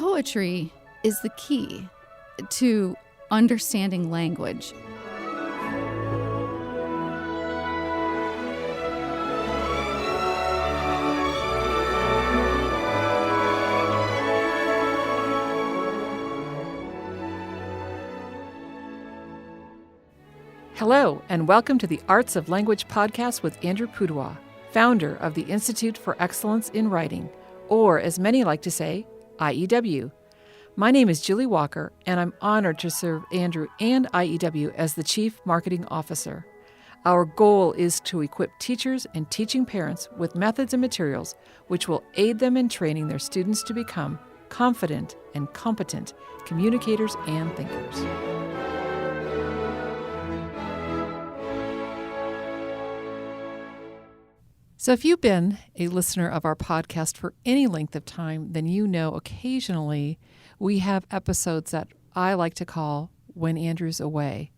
Poetry is the key to understanding language. Hello, and welcome to the Arts of Language podcast with Andrew Pudewa, founder of the Institute for Excellence in Writing, or as many like to say, IEW. My name is Julie Walker, and I'm honored to serve Andrew and IEW as the Chief Marketing Officer. Our goal is to equip teachers and teaching parents with methods and materials which will aid them in training their students to become confident and competent communicators and thinkers. So if you've been a listener of our podcast for any length of time, then you know occasionally we have episodes that I like to call When Andrew's Away.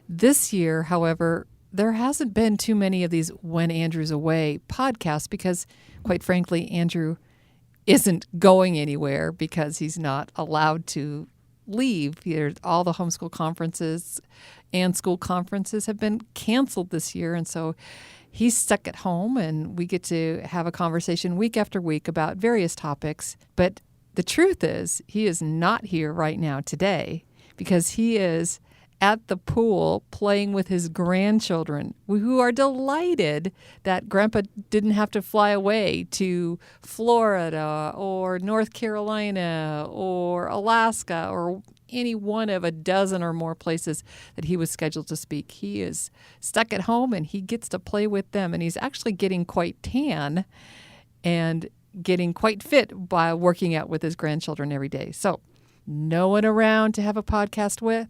This year, however, there hasn't been too many of these When Andrew's Away podcasts because, quite frankly, Andrew isn't going anywhere because he's not allowed to leave. All the homeschool conferences and school conferences have been canceled this year, and so he's stuck at home, and we get to have a conversation week after week about various topics. But the truth is, he is not here right now today because he is at the pool playing with his grandchildren, who are delighted that Grandpa didn't have to fly away to Florida or North Carolina or Alaska or any one of a dozen or more places that he was scheduled to speak. He is stuck at home and he gets to play with them, and he's actually getting quite tan and getting quite fit by working out with his grandchildren every day. So no one around to have a podcast with.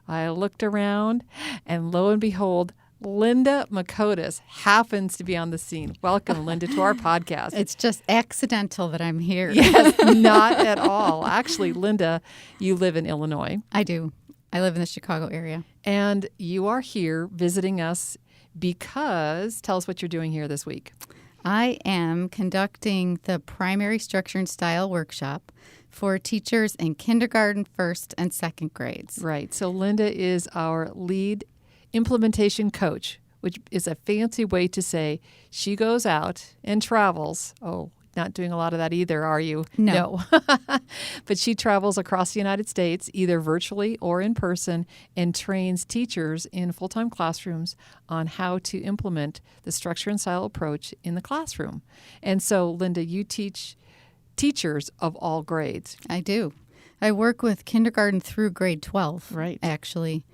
I looked around, and lo and behold, Linda Mikottis happens to be on the scene. Welcome, Linda, to our podcast. It's just accidental that I'm here. Yes, not at all. Actually, Linda, you live in Illinois. I do. I live in the Chicago area. And you are here visiting us because, tell us what you're doing here this week. I am conducting the Primary Structure and Style Workshop for teachers in kindergarten, first, and second grades. Right. So Linda is our lead implementation coach, which is a fancy way to say she goes out and travels. Oh, not doing a lot of that either, are you? No. But she travels across the United States, either virtually or in person, and trains teachers in full-time classrooms on how to implement the structure and style approach in the classroom. And so, Linda, you teach teachers of all grades. I do. I work with kindergarten through grade 12, right? Actually.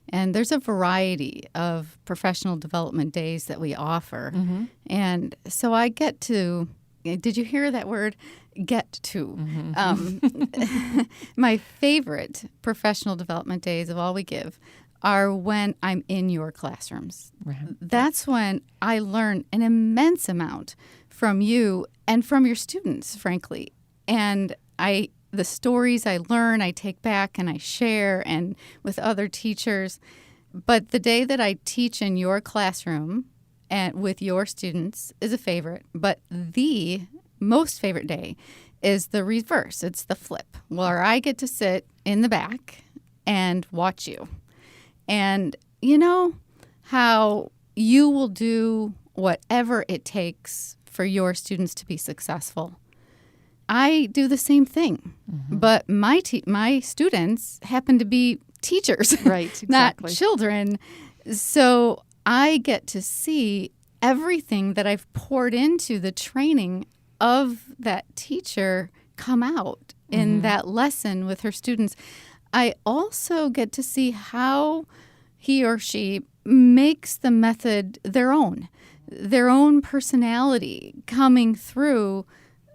And there's a variety of professional development days that we offer. Mm-hmm. And so I get to, did you hear that word? Get to. Mm-hmm. My favorite professional development days of all we give are when I'm in your classrooms. Right. That's when I learn an immense amount from you and from your students, frankly. And the stories I learn, I take back and I share and with other teachers. But the day that I teach in your classroom and with your students is a favorite. But the most favorite day is the reverse. It's the flip, where I get to sit in the back and watch you. And you know how you will do whatever it takes for your students to be successful. I do the same thing, but my students happen to be teachers, right? Exactly. Not children. So I get to see everything that I've poured into the training of that teacher come out in that lesson with her students. I also get to see how he or she makes the method their own personality coming through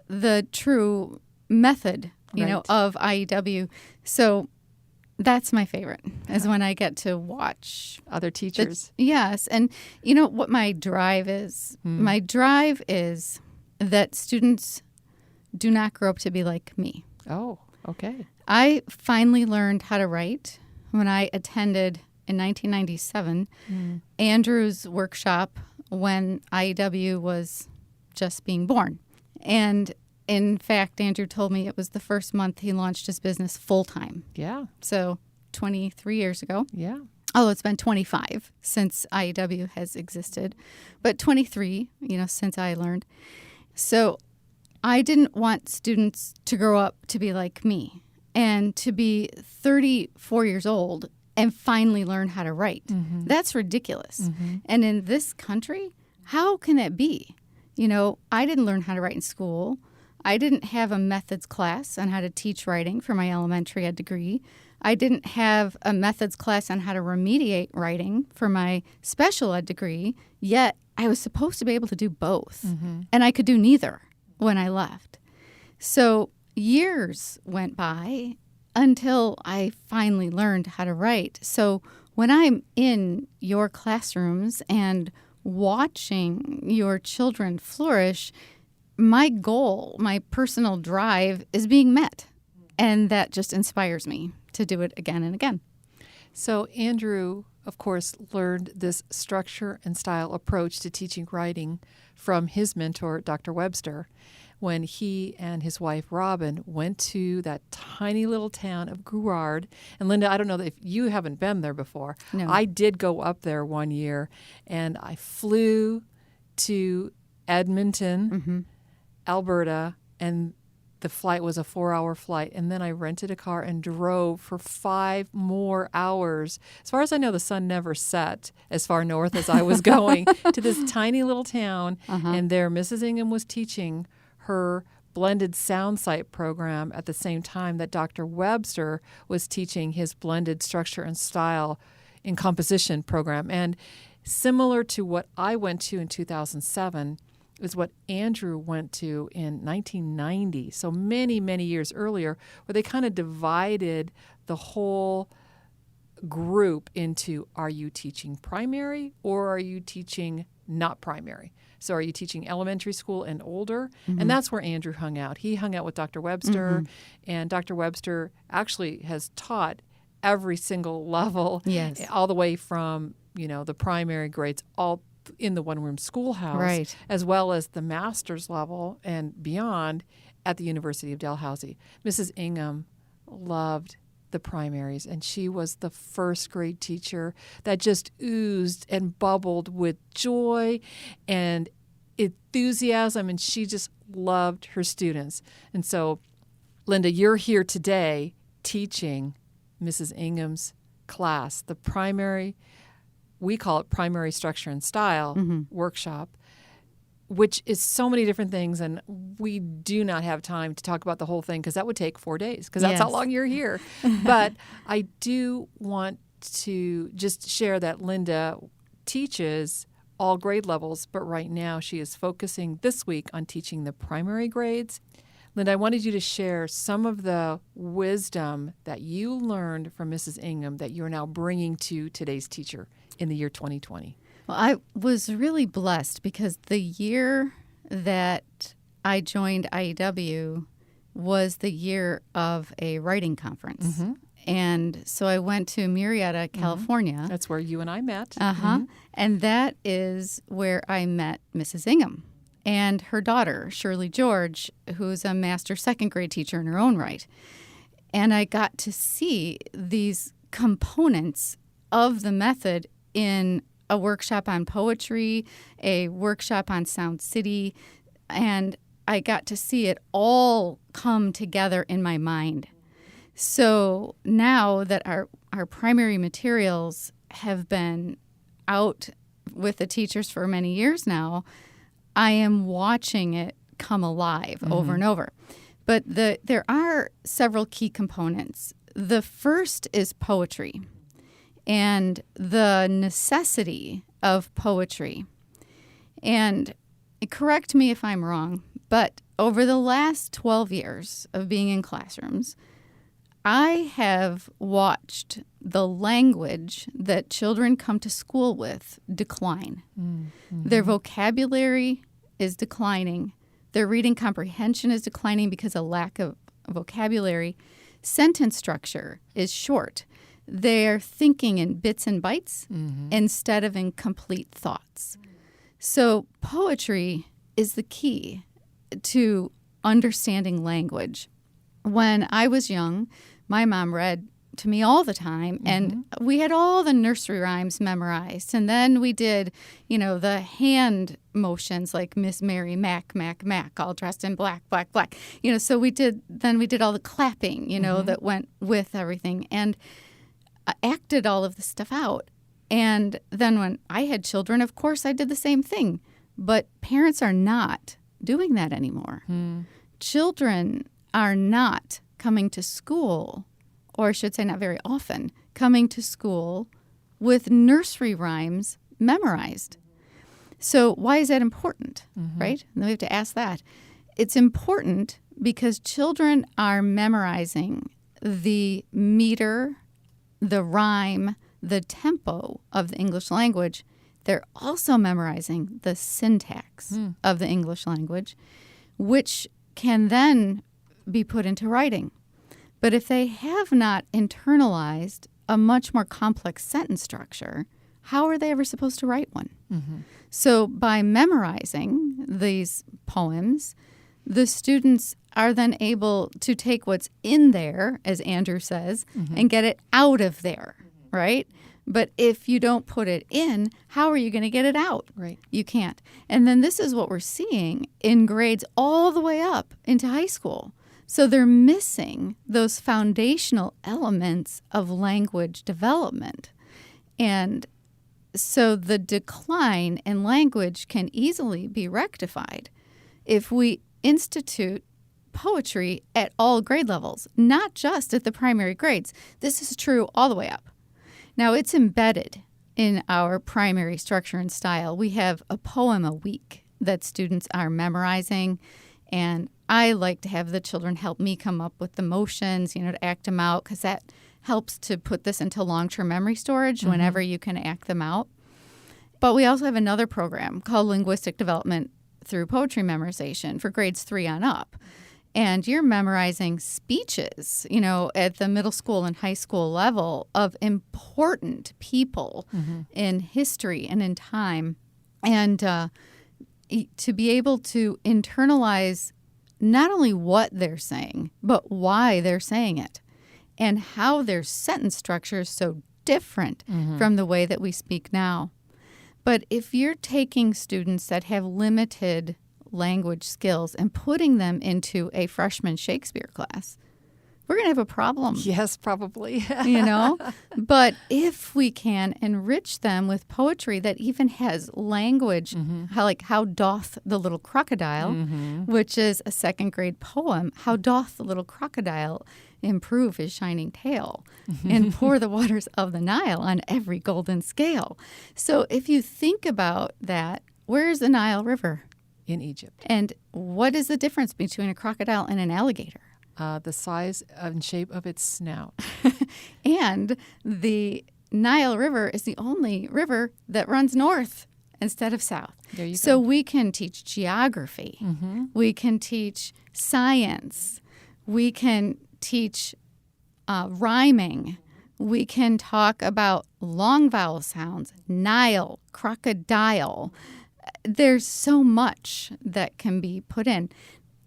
the true method, of IEW. So that's my favorite, is when I get to watch other teachers. Yes. And you know what my drive is? My drive is that students do not grow up to be like me. Oh, okay. I finally learned how to write when I attended in 1997 Andrew's workshop when IEW was just being born. And In fact, Andrew told me it was the first month he launched his business full-time. Yeah. So 23 years ago. Yeah. Although it's been 25 since IEW has existed, but 23, since I learned. So I didn't want students to grow up to be like me and to be 34 years old and finally learn how to write. Mm-hmm. That's ridiculous. Mm-hmm. And in this country, how can it be? I didn't learn how to write in school. I didn't have a methods class on how to teach writing for my elementary ed degree. I didn't have a methods class on how to remediate writing for my special ed degree, yet I was supposed to be able to do both. Mm-hmm. And I could do neither when I left. So years went by until I finally learned how to write. So when I'm in your classrooms and watching your children flourish, my goal, my personal drive is being met. And that just inspires me to do it again and again. So Andrew, of course, learned this structure and style approach to teaching writing from his mentor, Dr. Webster, when he and his wife, Robin, went to that tiny little town of Girard. And Linda, I don't know if you haven't been there before. No. I did go up there one year, and I flew to Edmonton, Mm-hmm. Alberta, and the flight was a 4-hour flight, and then I rented a car and drove for 5 more hours. As far as I know, the sun never set as far north as I was going to this tiny little town, and there Mrs. Ingham was teaching her blended sound site program at the same time that Dr. Webster was teaching his blended structure and style in composition program. And similar to what I went to in 2007, is what Andrew went to in 1990, so many, many years earlier, where they kind of divided the whole group into, are you teaching primary or are you teaching not primary? So are you teaching elementary school and older? Mm-hmm. And that's where Andrew hung out. He hung out with Dr. Webster, and Dr. Webster actually has taught every single level, Yes. all the way from, the primary grades all in the one-room schoolhouse, Right. as well as the master's level and beyond at the University of Dalhousie. Mrs. Ingham loved the primaries, and she was the first grade teacher that just oozed and bubbled with joy and enthusiasm, and she just loved her students. And so, Linda, you're here today teaching Mrs. Ingham's class, the primary, we call it primary structure and style workshop, which is so many different things. And we do not have time to talk about the whole thing because that would take 4 days because that's how long you're here. But I do want to just share that Linda teaches all grade levels, but right now she is focusing this week on teaching the primary grades. Linda, I wanted you to share some of the wisdom that you learned from Mrs. Ingham that you're now bringing to today's teacher in the year 2020. Well, I was really blessed because the year that I joined IEW was the year of a writing conference. And so I went to Murrieta, California. That's where you and I met. And that is where I met Mrs. Ingham and her daughter, Shirley George, who's a master second grade teacher in her own right. And I got to see these components of the method in a workshop on poetry, a workshop on Sound City, and I got to see it all come together in my mind. So now that our primary materials have been out with the teachers for many years now, I am watching it come alive over and over. But there are several key components. The first is poetry and the necessity of poetry. And correct me if I'm wrong, but over the last 12 years of being in classrooms, I have watched the language that children come to school with decline. Their vocabulary is declining. Their reading comprehension is declining because of lack of vocabulary. Sentence structure is short. They're thinking in bits and bytes instead of in complete thoughts. So poetry is the key to understanding language. When I was young, my mom read to me all the time, and we had all the nursery rhymes memorized. And then we did, the hand motions like Miss Mary Mac, Mac, Mac, all dressed in black, black, black. So we did all the clapping, that went with everything, and acted all of the stuff out. And then when I had children, of course, I did the same thing. But parents are not doing that anymore. Children are not coming to school, or I should say not very often, coming to school with nursery rhymes memorized. So why is that important, right? And then we have to ask that. It's important because children are memorizing the meter, the rhyme, the tempo of the English language. They're also memorizing the syntax of the English language, which can then be put into writing. But if they have not internalized a much more complex sentence structure, how are they ever supposed to write one? So by memorizing these poems, the students are then able to take what's in there, as Andrew says, and get it out of there, right? But if you don't put it in, how are you going to get it out? Right. You can't. And then this is what we're seeing in grades all the way up into high school. So they're missing those foundational elements of language development. And so the decline in language can easily be rectified if we institute poetry at all grade levels, not just at the primary grades. This is true all the way up. Now, it's embedded in our primary structure and style. We have a poem a week that students are memorizing, and I like to have the children help me come up with the motions, to act them out, because that helps to put this into long-term memory storage whenever you can act them out. But we also have another program called Linguistic Development through Poetry Memorization for grades 3 on up. And you're memorizing speeches, at the middle school and high school level of important people in history and in time. And to be able to internalize not only what they're saying, but why they're saying it, and how their sentence structure is so different from the way that we speak now. But if you're taking students that have limited language skills and putting them into a freshman Shakespeare class, we're going to have a problem. Yes, probably. But if we can enrich them with poetry that even has language, how doth the little crocodile, which is a second grade poem, how doth the little crocodile improve his shining tail and pour the waters of the Nile on every golden scale. So if you think about that, where's the Nile River? In Egypt. And what is the difference between a crocodile and an alligator? The size and shape of its snout. And the Nile River is the only river that runs north instead of south. There you go. So we can teach geography. We can teach science. We can teach rhyming. We can talk about long vowel sounds, Nile, crocodile. There's so much that can be put in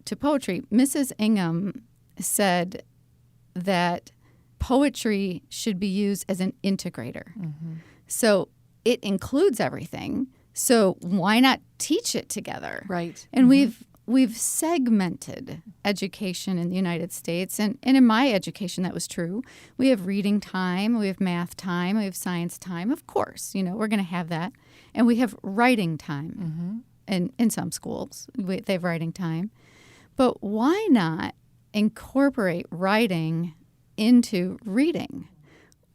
to poetry. Mrs. Ingham said that poetry should be used as an integrator. So it includes everything. So why not teach it together? Right. And we've segmented education in the United States. And in my education, that was true. We have reading time. We have math time. We have science time. Of course, we're going to have that. And we have writing time. In some schools, they have writing time. But why not incorporate writing into reading?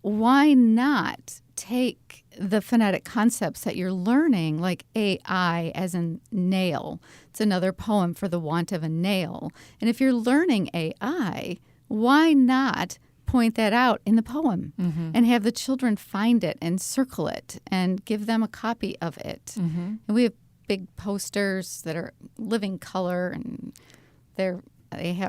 Why not take the phonetic concepts that you're learning, like AI as in nail? It's another poem for the want of a nail. And if you're learning AI, why not point that out in the poem and have the children find it and circle it and give them a copy of it? And we have big posters that are living color, and they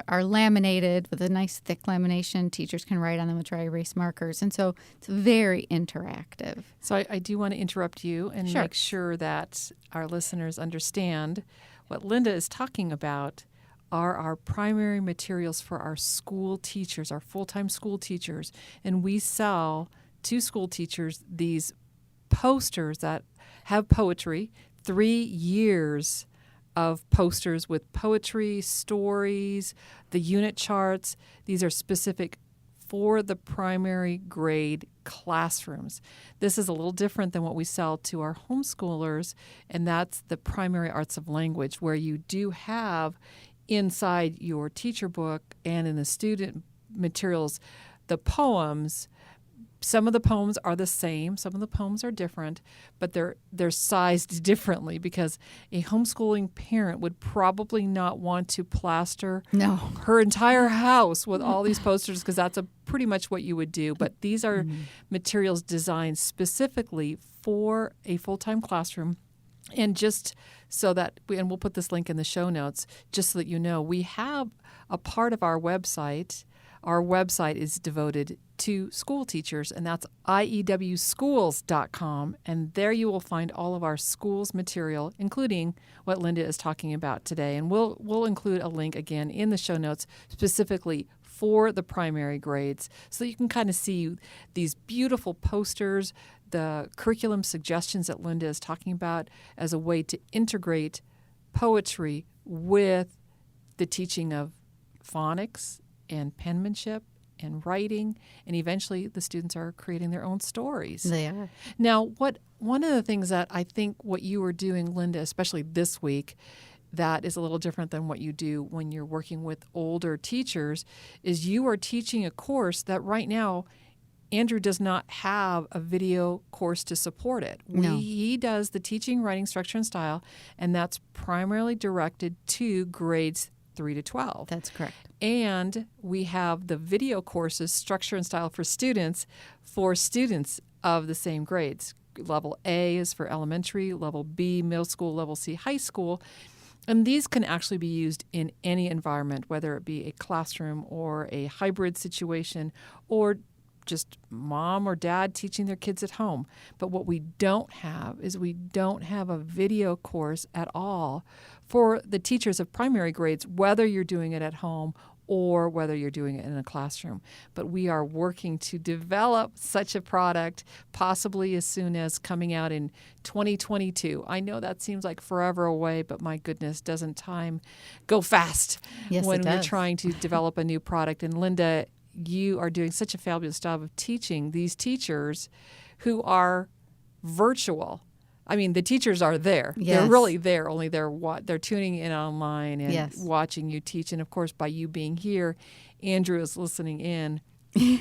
are laminated with a nice thick lamination. Teachers can write on them with dry erase markers. And so it's very interactive. So I do want to interrupt you and Sure. make sure that our listeners understand what Linda is talking about are our primary materials for our school teachers, our full-time school teachers. And we sell to school teachers these posters that have poetry, 3 years of posters with poetry, stories, the unit charts. These are specific for the primary grade classrooms. This is a little different than what we sell to our homeschoolers, and that's the primary arts of language, where you do have inside your teacher book and in the student materials the poems. Some of the poems are the same, some of the poems are different, but they're sized differently because a homeschooling parent would probably not want to plaster her entire house with all these posters, because that's pretty much what you would do. But these are materials designed specifically for a full-time classroom. And just so that, and we'll put this link in the show notes, just so that you know, we have a part of our website. Our website is devoted to school teachers, and that's iewschools.com. And there you will find all of our schools material, including what Linda is talking about today. And we'll include a link again in the show notes specifically for the primary grades, so you can kind of see these beautiful posters, the curriculum suggestions that Linda is talking about as a way to integrate poetry with the teaching of phonics and penmanship and writing, and eventually the students are creating their own stories. They are. Now, one of the things that I think what you are doing, Linda, especially this week, that is a little different than what you do when you're working with older teachers, is you are teaching a course that right now Andrew does not have a video course to support it. No. He does the teaching, writing, structure, and style, and that's primarily directed to grades 3 to 12. That's correct. And we have the video courses, structure and style for students of the same grades. Level A is for elementary, level B, middle school, level C, high school. And these can actually be used in any environment, whether it be a classroom or a hybrid situation or just mom or dad teaching their kids at home. But what we don't have is we don't have a video course at all for the teachers of primary grades, whether you're doing it at home or whether you're doing it in a classroom. But we are working to develop such a product, possibly as soon as coming out in 2022. I know that seems like forever away, but my goodness, doesn't time go fast when we're trying to develop a new product? And Linda, you are doing such a fabulous job of teaching these teachers who are virtual. I mean, the teachers are there. Yes. They're really there, only they're tuning in online and yes. watching you teach. And, of course, by you being here, Andrew is listening in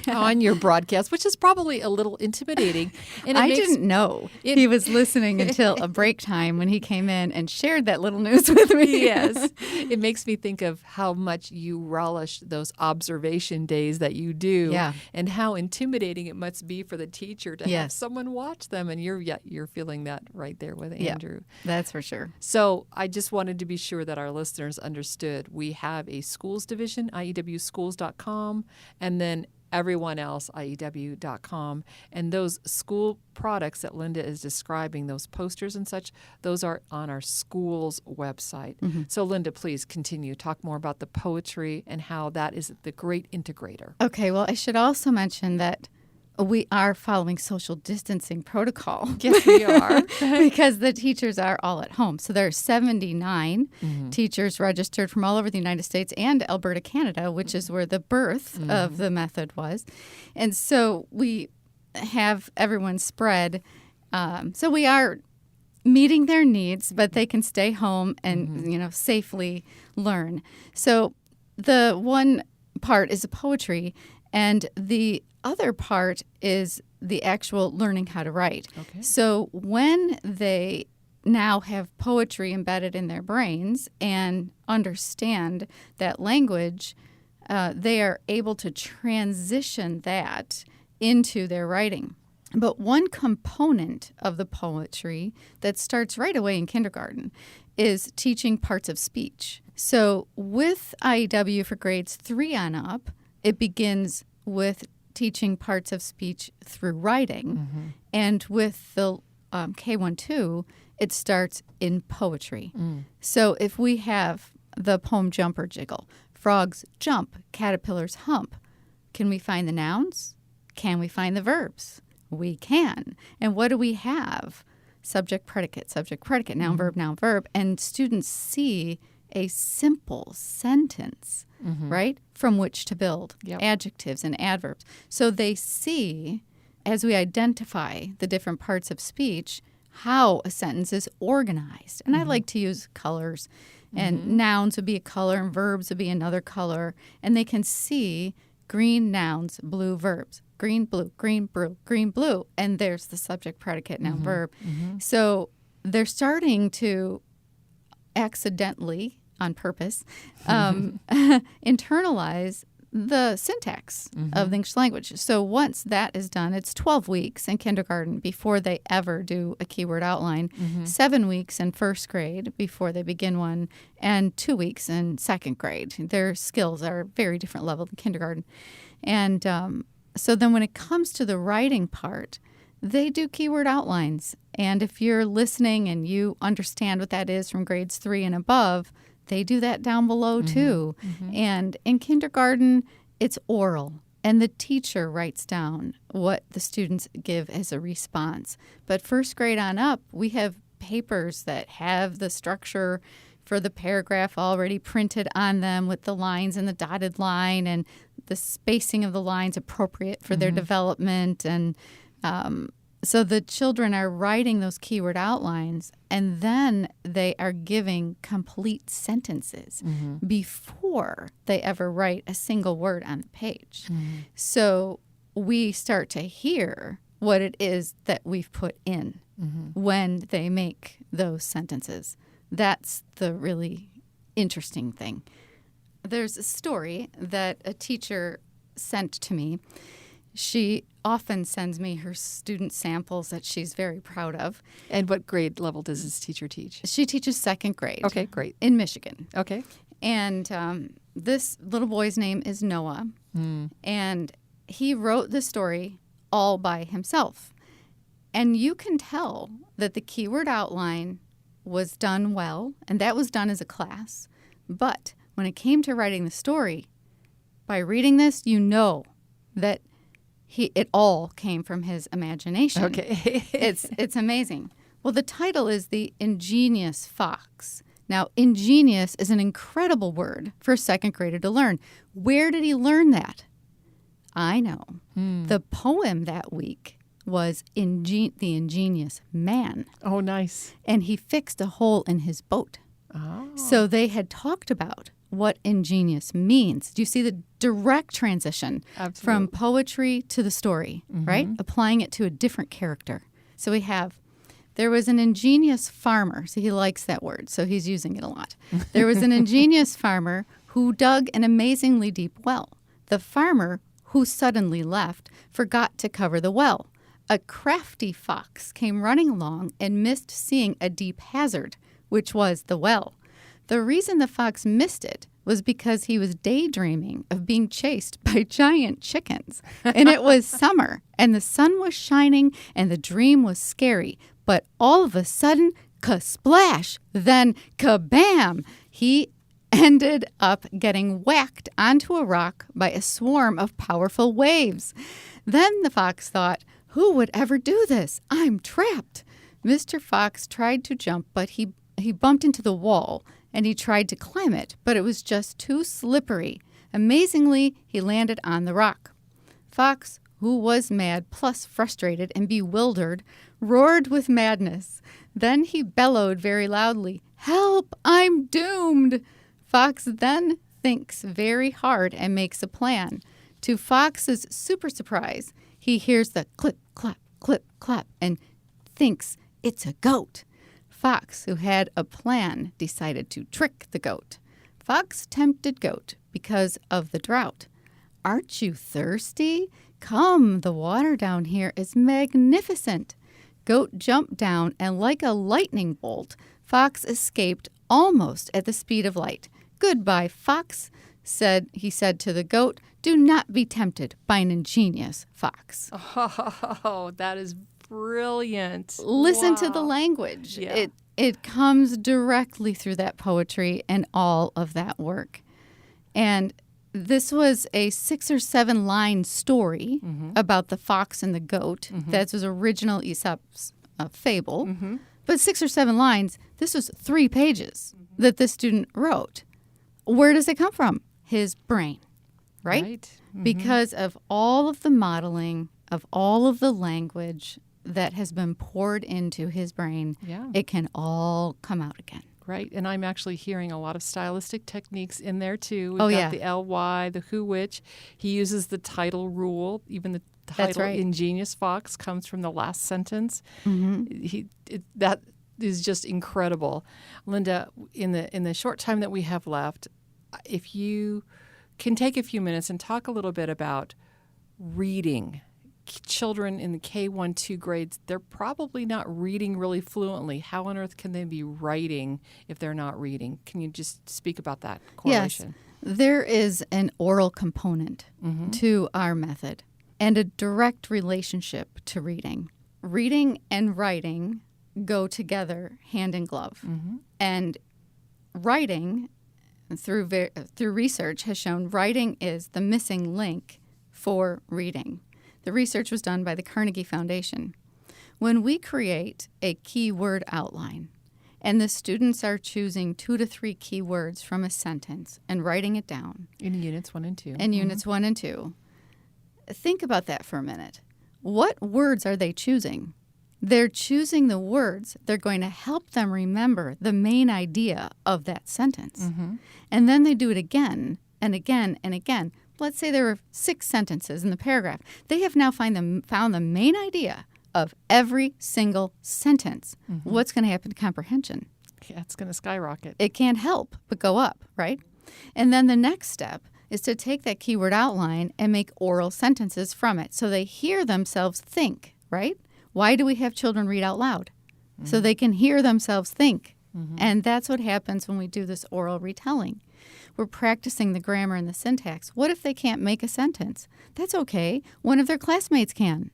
on your broadcast, which is probably a little intimidating. And I didn't know he was listening until a break time when he came in and shared that little news with me. Yes. It makes me think of how much you relish those observation days that you do, and how intimidating it must be for the teacher to have someone watch them. And you're feeling that right there with Andrew. That's for sure. So I just wanted to be sure that our listeners understood. We have a schools division, iewschools.com, and then everyone else, IEW.com. And those school products that Linda is describing, those posters and such, those are on our school's website. Mm-hmm. So Linda, please continue. Talk more about the poetry and how that is the great integrator. Okay, well, I should also mention that we are following social distancing protocol. Yes, we are. Because the teachers are all at home. So there are 79 teachers registered from all over the United States and Alberta, Canada, which is where the birth of the method was. And so we have everyone spread. So we are meeting their needs, but they can stay home and, safely learn. So the one part is the poetry, and the other part is the actual learning how to write. Okay. So when they now have poetry embedded in their brains and understand that language, they are able to transition that into their writing. But one component of the poetry that starts right away in kindergarten is teaching parts of speech. So with IEW for grades 3 on up, it begins with teaching parts of speech through writing. And with the K-2, it starts in poetry. So if we have the poem Jump or Jiggle. Frogs jump, caterpillars hump. Can we find the nouns? Can we find the verbs? We can. And what do we have? Subject, predicate, noun, verb. And students see a simple sentence, right, from which to build adjectives and adverbs. So they see, as we identify the different parts of speech, how a sentence is organized. And I like to use colors. And nouns would be a color and verbs would be another color. And they can see green nouns, blue verbs. Green, blue, green, blue. And there's the subject, predicate, noun, verb. So they're starting to accidentally, on purpose, internalize the syntax of the English language. So once that is done, it's 12 weeks in kindergarten before they ever do a keyword outline, 7 weeks in first grade before they begin one, and 2 weeks in second grade. Their skills are very different level than kindergarten. And so then when it comes to the writing part, they do keyword outlines. And if you're listening and you understand what that is from grades 3 and above, they do that down below too. And in kindergarten, it's oral. And the teacher writes down what the students give as a response. But first grade on up, we have papers that have the structure for the paragraph already printed on them with the lines and the dotted line and the spacing of the lines appropriate for their development. And so the children are writing those keyword outlines, and then they are giving complete sentences before they ever write a single word on the page. So we start to hear what it is that we've put in when they make those sentences. That's the really interesting thing. There's a story that a teacher sent to me. She often sends me her student samples that she's very proud of. And what grade level does this teacher teach? She teaches second grade. Okay, great. In Michigan. Okay. And this little boy's name is Noah. And he wrote the story all by himself. And you can tell that the keyword outline was done well, and that was done as a class. But when it came to writing the story, by reading this, you know that it all came from his imagination. Okay. It's amazing. Well, the title is The Ingenious Fox. Now, ingenious is an incredible word for a second grader to learn. Where did he learn that? I know. The poem that week was The Ingenious Man. Oh, nice. And he fixed a hole in his boat. Oh. So they had talked about what ingenious means. Do you see the direct transition from poetry to the story, right? Applying it to a different character. So there was an ingenious farmer. So he likes that word, so he's using it a lot. There was an ingenious farmer who dug an amazingly deep well. The farmer, who suddenly left, forgot to cover the well. A crafty fox came running along and missed seeing a deep hazard, which was the well. The reason the fox missed it was because he was daydreaming of being chased by giant chickens. And it was summer, and the sun was shining, and the dream was scary. But all of a sudden, ka-splash, then kabam! He ended up getting whacked onto a rock by a swarm of powerful waves. Then the fox thought, who would ever do this? I'm trapped. Mr. Fox tried to jump, but he bumped into the wall, and he tried to climb it, but it was just too slippery. Amazingly, he landed on the rock. Fox, who was mad plus frustrated and bewildered, roared with madness. Then he bellowed very loudly, "Help! I'm doomed!" Fox then thinks very hard and makes a plan. To Fox's super surprise, he hears the clip, clap, and thinks it's a goat. Fox, who had a plan, decided to trick the goat. Fox tempted goat because of the drought. Aren't you thirsty? Come, the water down here is magnificent. Goat jumped down, and like a lightning bolt, Fox escaped almost at the speed of light. Goodbye, Fox, he said to the goat. Do not be tempted by an ingenious fox. Oh, that is brilliant. Listen to the Wow. language. Yeah. It comes directly through that poetry and all of that work. And this was a 6 or 7 line story about the fox and the goat. That was original Aesop's fable. But 6 or 7 lines, this was 3 pages that this student wrote. Where does it come from? His brain, right? Because of all of the modeling, of all of the language that has been poured into his brain, it can all come out again. Right. And I'm actually hearing a lot of stylistic techniques in there, too. Oh, We've yeah. got the LY, the who, which. He uses the title rule. Even the That's title right. Ingenious Fox comes from the last sentence. That is just incredible. Linda, in the short time that we have left, if you can take a few minutes and talk a little bit about reading. Children in the K-1, 2 grades, they're probably not reading really fluently. How on earth can they be writing if they're not reading? Can you just speak about that correlation? Yes. There is an oral component to our method and a direct relationship to reading. Reading and writing go together hand in glove. And writing, through research, has shown writing is the missing link for reading. The research was done by the Carnegie Foundation. When we create a keyword outline, and the students are choosing 2 to 3 keywords from a sentence and writing it down. In units 1 and 2. In units 1 and 2. Think about that for a minute. What words are they choosing? They're choosing the words that are going to help them remember the main idea of that sentence. And then they do it again and again and again. Let's say there were 6 sentences in the paragraph. They have now found the main idea of every single sentence. What's going to happen to comprehension? Yeah, it's going to skyrocket. It can't help but go up, right? And then the next step is to take that keyword outline and make oral sentences from it so they hear themselves think, right? Why do we have children read out loud? So they can hear themselves think. And that's what happens when we do this oral retelling. We're practicing the grammar and the syntax. What if they can't make a sentence? That's okay. One of their classmates can.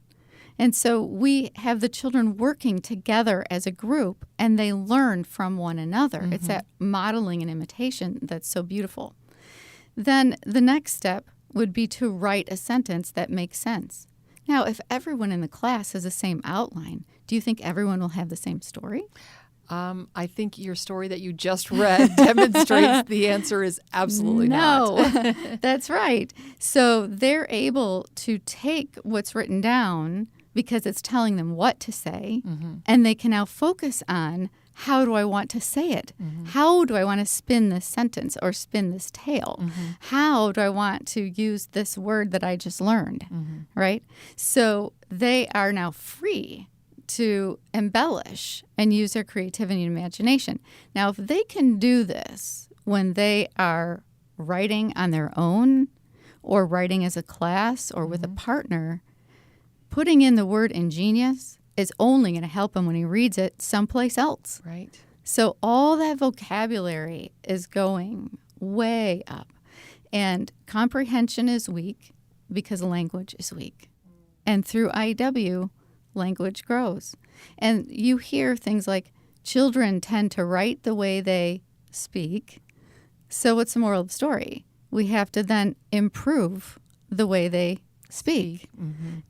And so we have the children working together as a group, and they learn from one another. It's that modeling and imitation that's so beautiful. Then the next step would be to write a sentence that makes sense. Now, if everyone in the class has the same outline, do you think everyone will have the same story? I think your story that you just read demonstrates the answer is absolutely not. No, that's right. So they're able to take what's written down because it's telling them what to say, and they can now focus on how do I want to say it? How do I want to spin this sentence or spin this tale? How do I want to use this word that I just learned, right? So they are now free to embellish and use their creativity and imagination. Now, if they can do this when they are writing on their own or writing as a class or with a partner, putting in the word ingenious is only going to help him when he reads it someplace else. Right. So all that vocabulary is going way up. And comprehension is weak because language is weak. And through IEW, language grows. And you hear things like children tend to write the way they speak. So what's the moral of the story? We have to then improve the way they speak.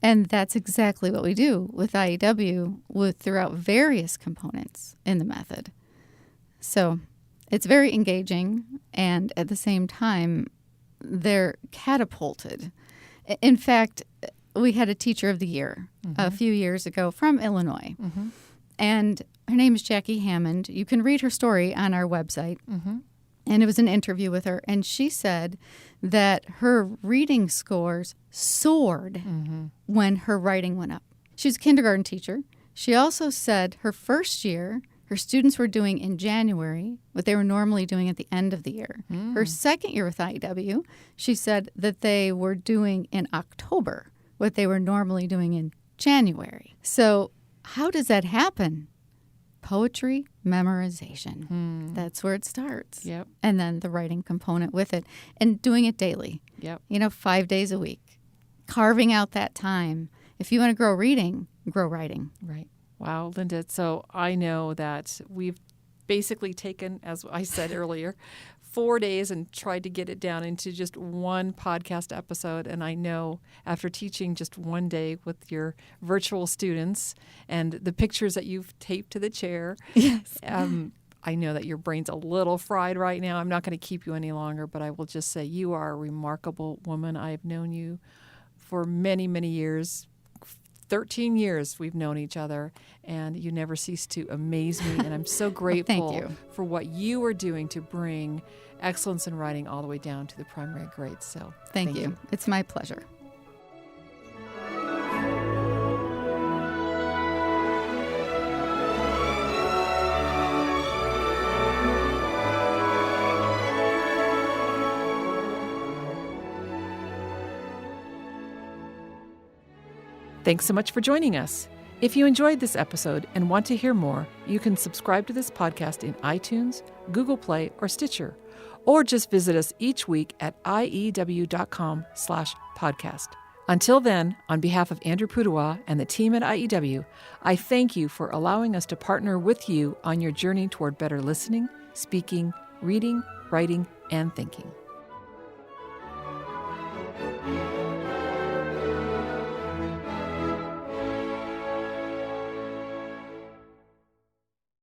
And that's exactly what we do with IEW throughout various components in the method. So it's very engaging, and at the same time, they're catapulted. In fact, we had a teacher of the year a few years ago from Illinois. And her name is Jackie Hammond. You can read her story on our website. And it was an interview with her. And she said that her reading scores soared when her writing went up. She was a kindergarten teacher. She also said her first year, her students were doing in January what they were normally doing at the end of the year. Her second year with IEW, she said that they were doing in October what they were normally doing in January. So how does that happen? Poetry memorization. That's where it starts. Yep. And then the writing component with it and doing it daily. Yep. 5 days a week. Carving out that time if you want to grow reading, grow writing. Right. Wow, Linda. So I know that we've basically taken, as I said earlier, 4 days and tried to get it down into just one podcast episode. And I know after teaching just one day with your virtual students and the pictures that you've taped to the chair, Yes. I know that your brain's a little fried right now. I'm not going to keep you any longer, but I will just say you are a remarkable woman. I have known you for many, many years. 13 years we've known each other, and you never cease to amaze me. And I'm so grateful Thank you. for what you are doing to bring excellence in writing all the way down to the primary grades. So Thank you. It's my pleasure. Thanks so much for joining us. If you enjoyed this episode and want to hear more, you can subscribe to this podcast in iTunes, Google Play, or Stitcher, or just visit us each week at iew.com/podcast. Until then, on behalf of Andrew Pudewa and the team at IEW, I thank you for allowing us to partner with you on your journey toward better listening, speaking, reading, writing, and thinking.